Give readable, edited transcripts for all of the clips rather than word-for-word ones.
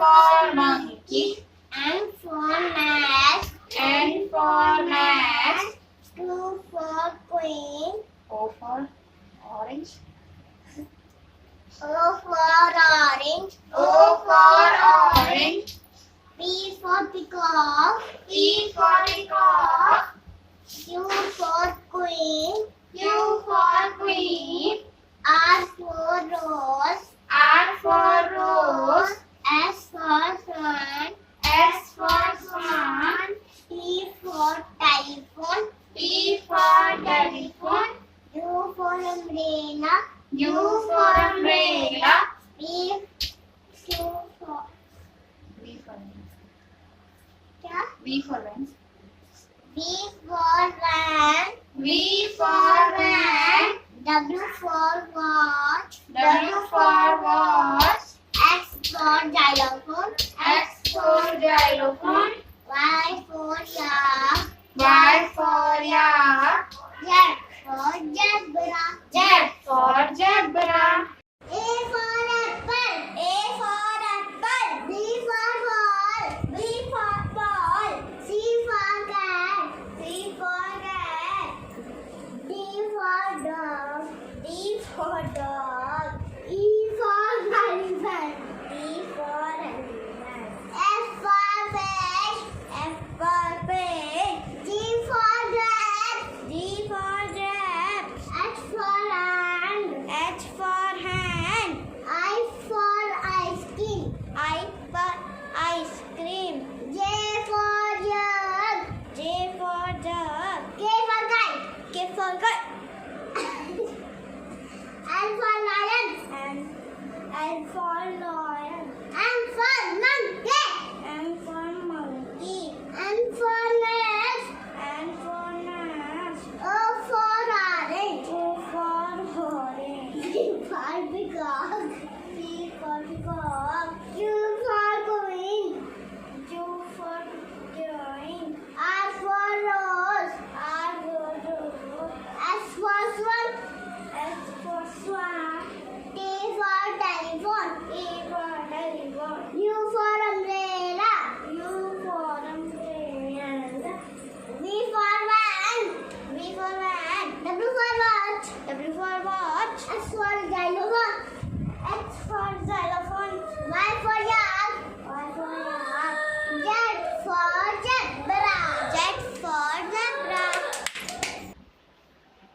for monkey. M for nest. N for nest. Q for queen. O for orange. O for orange. O for orange. P for peacock. P for peacock. Q for queen. Q for queen. R for rose. R for rose. S for sun. S for swan. T for telephone. T for telephone. U for umbrella. U for umbrella. V Q for V for vans. क्या? V for vans. V for van. V for van. W for watch. W for watch. X for xylophone. X for xylophone. Y for yak. Y for yak. Z for zebra. Z for zebra. A for apple. A for apple. B for ball. B for ball. C for cat. C for cat. D for dog. D for dog. E for elephant. E for elephant. F for fish. F for fish. G for giraffe. G for giraffe. H for hand. H for hand. I for ice cream. I for ice cream. J for jug. J for jug. K for kite. K for kite. L for lion. L for lion. M for monkey. M for monkey. N for nest. N for nest. O for orange. O for orange. P for peacock. P for peacock. Q for queen. Q for queen. R for rose. R for rose. S for swan. S for swan. T for telephone. T for telephone. U for umbrella. U for umbrella. V for van. V for van. W for watch. W for watch. X for xylophone. X for xylophone. Y for yak. Y for yak. Z for zebra. Z for zebra.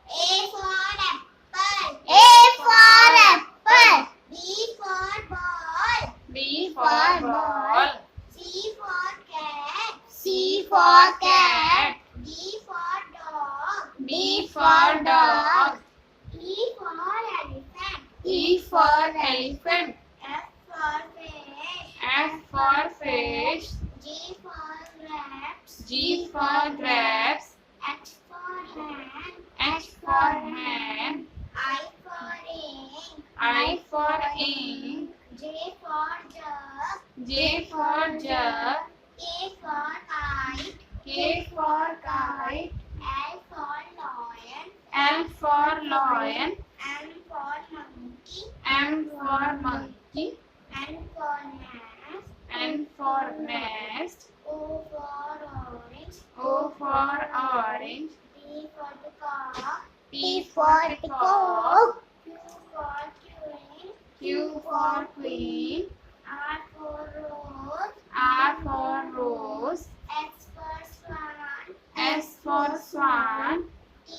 A for apple. A for apple. B for ball. B for ball. C for cat. C for cat. D for dog. D for dog. E for elephant. E for elephant. F for fish. F for fish. G for grapes. G for grapes. H for hand. H for hand. I for ink. I for ink. J for jug. J for jug. K for kite. K for kite. L for lion. L for lion. M for monkey. M for monkey. N for nest. N for nest. O for orange. O for orange. P for peacock. P for peacock. Q for queen. Q for queen. R for rose. R for rose. S for swan. S for swan. T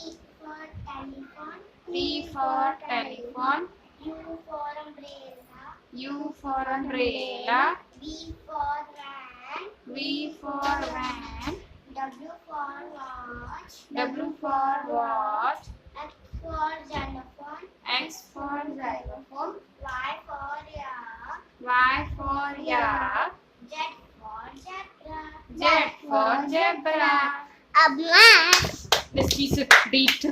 for telephone. T for telephone. U for umbrella. U for umbrella. V for van. V for van. W for watch. W for watch. X for xylophone. X for xylophone. Y for yak. Y for yak. Z for zebra. Z for zebra. अब मैं Let's piece it beat.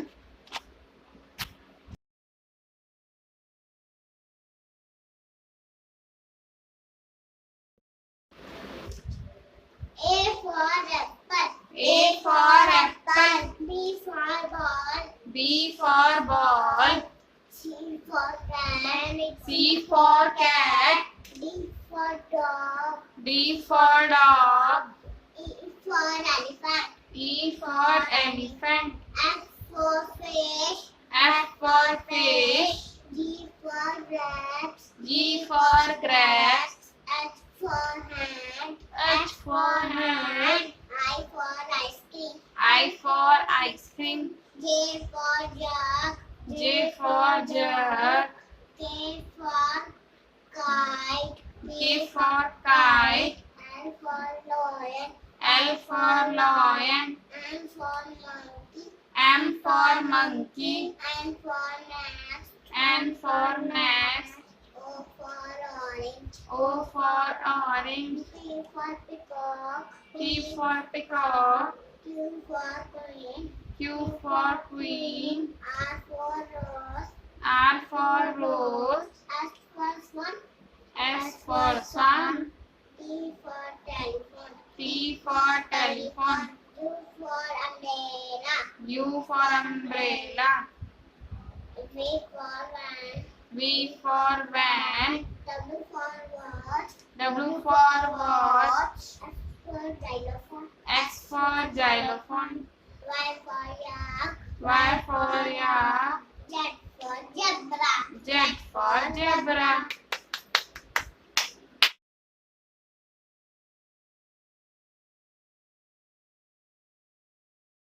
A for apple. A for apple. B for ball. B for ball. C for cat. C for cat. D for dog. D for dog. E for elephant. E for elephant. F for fish. F for fish. G for grapes. G for grapes. H for hand. H for hand. I for ice cream. I for ice cream. J for jug. J for jug. K for kite. K for kite. L for lion. L for lion. M for monkey. M for monkey. N for nest. N for nest. O for orange. O for orange. P for peacock. P for peacock. Q for queen. Q for queen. R for rose. R for rose. S for swan. S for sun. T for telephone. T for telephone. U for umbrella. U for umbrella. V for van. V for van. W for watch. W for watch. X for xylophone. X for xylophone. Y for yak. Y for yak. Z for zebra. Z for zebra.